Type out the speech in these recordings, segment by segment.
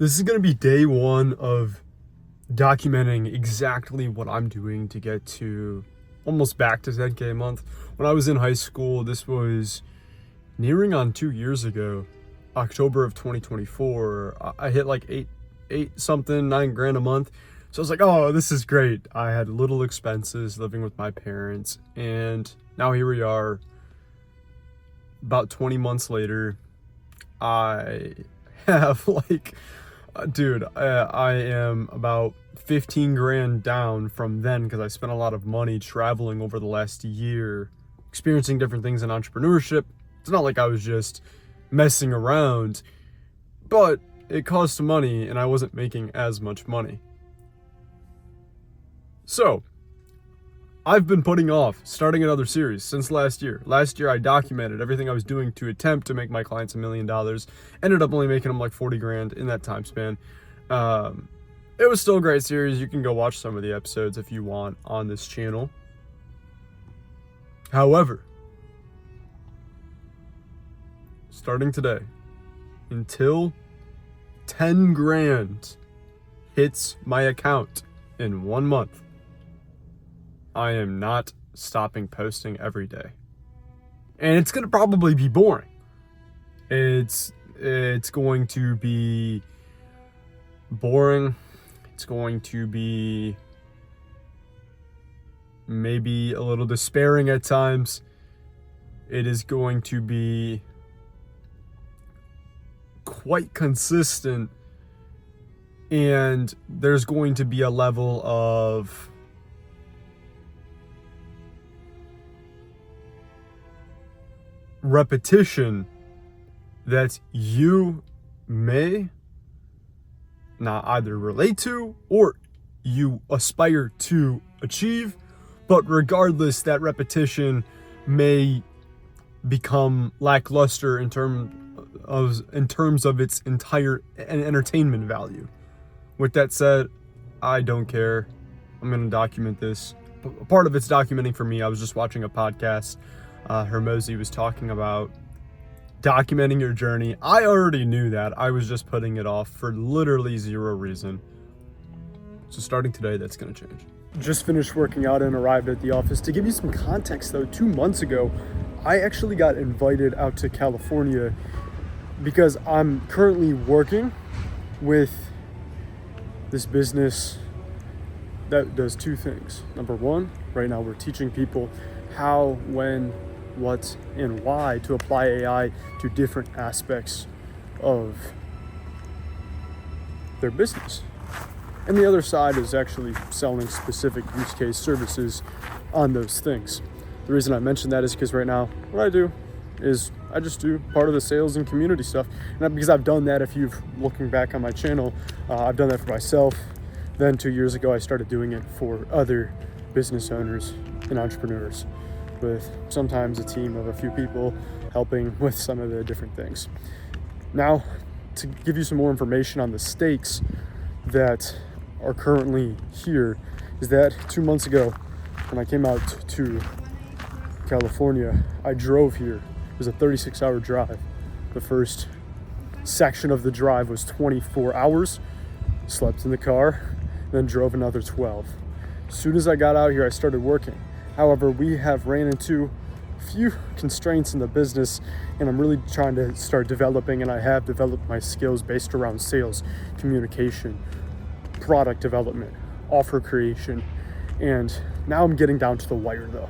This is going to be day one of documenting exactly what I'm doing to get to almost back to 10K a month. When I was in high school, this was nearing on 2 years ago, October of 2024. I hit like eight something, 9 grand a month. So I was like, oh, this is great. I had little expenses living with my parents. And now here we are, about 20 months later. I have I am about 15 grand down from then because I spent a lot of money traveling over the last year, experiencing different things in entrepreneurship. It's not like I was just messing around, but it cost money and I wasn't making as much money. So I've been putting off starting another series since last year. Last year I documented everything I was doing to attempt to make my clients $1 million. Ended up only making them like 40 grand in that time span. It was still a great series. You can go watch some of the episodes if you want on this channel. However, starting today, until 10 grand hits my account in 1 month, I am not stopping posting every day. And it's going to probably be boring. It's going to be boring. It's going to be maybe a little despairing at times. It is going to be quite consistent. And there's going to be a level of repetition that you may not either relate to or you aspire to achieve, but regardless, that repetition may become lackluster in terms of its entire entertainment value. With that said, I don't care. I'm going to document this. Part of it's documenting for me. I was just watching a podcast. Hermosi was talking about documenting your journey. I already knew that. I was just putting it off for literally zero reason. So starting today, that's going to change. Just finished working out and arrived at the office. To give you some context though, 2 months ago, I actually got invited out to California because I'm currently working with this business that does two things. Number one, right now we're teaching people how, when, what, and why to apply AI to different aspects of their business. And the other side is actually selling specific use case services on those things. The reason I mention that is because right now what I do is I just do part of the sales and community stuff. And because I've done that, if you've looking back on my channel, I've done that for myself. Then 2 years ago, I started doing it for other business owners and entrepreneurs, with sometimes a team of a few people helping with some of the different things. Now, to give you some more information on the stakes that are currently here, is that 2 months ago, when I came out to California, I drove here. It was a 36-hour drive. The first section of the drive was 24 hours, slept in the car, then drove another 12. As soon as I got out here, I started working. However, we have ran into a few constraints in the business, and I'm really trying to start developing, and I have developed my skills based around sales, communication, product development, offer creation, and now I'm getting down to the wire though.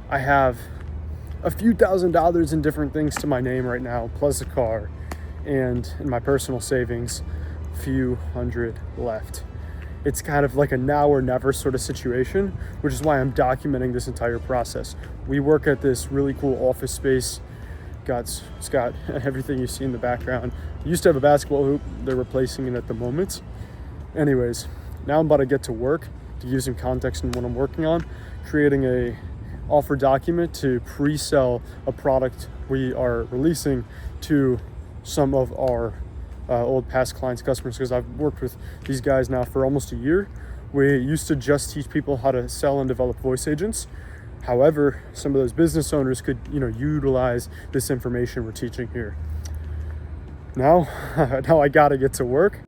I have a few $1,000s in different things to my name right now, plus a car, and in my personal savings, a few hundred left. It's kind of like a now or never sort of situation, which is why I'm documenting this entire process. We work at this really cool office space. It's got everything you see in the background. It used to have a basketball hoop. They're replacing it at the moment. Anyways, now I'm about to get to work. To give you some context on what I'm working on, creating a offer document to pre-sell a product we are releasing to some of our old past clients, customers, because I've worked with these guys now for almost a year. We used to just teach people how to sell and develop voice agents. However, some of those business owners could, utilize this information we're teaching here. now I gotta get to work.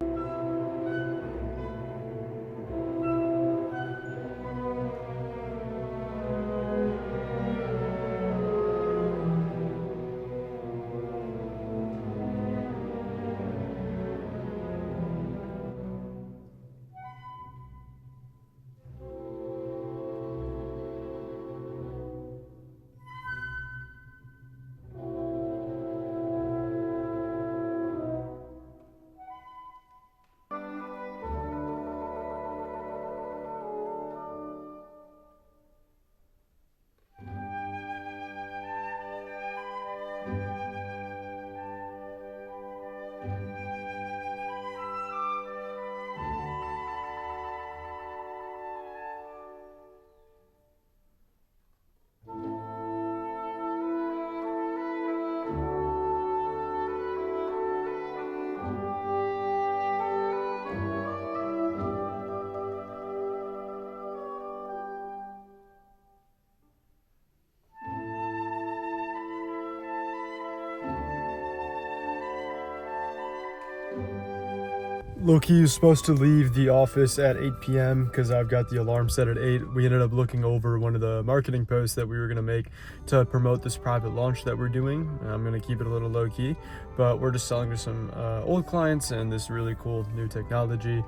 Loki is supposed to leave the office at 8 p.m. because I've got the alarm set at 8. We ended up looking over one of the marketing posts that we were going to make to promote this private launch that we're doing. I'm going to keep it a little low-key, but we're just selling to some old clients and this really cool new technology.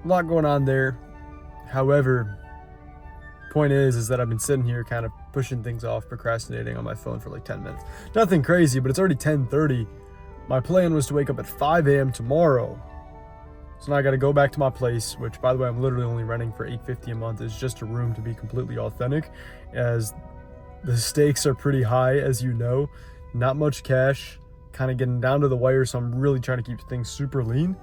A lot going on there. However, point is that I've been sitting here kind of pushing things off, procrastinating on my phone for like 10 minutes. Nothing crazy, but it's already 10:30. My plan was to wake up at 5 a.m. tomorrow. So now I got to go back to my place, which, by the way, I'm literally only renting for $850 a month. It's just a room, to be completely authentic, as the stakes are pretty high, as you know. Not much cash, kind of getting down to the wire, so I'm really trying to keep things super lean.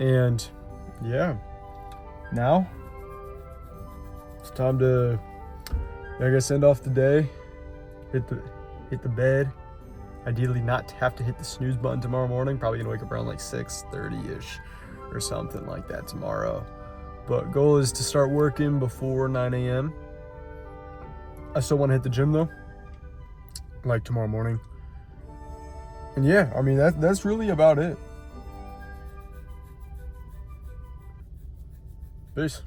And yeah, now it's time to, I guess, end off the day, hit the bed. Ideally not have to hit the snooze button tomorrow morning. Probably gonna wake up around like 6:30-ish or something like that tomorrow. But goal is to start working before 9 a.m. I still want to hit the gym though, like tomorrow morning. And yeah, I mean, that's really about it. Peace.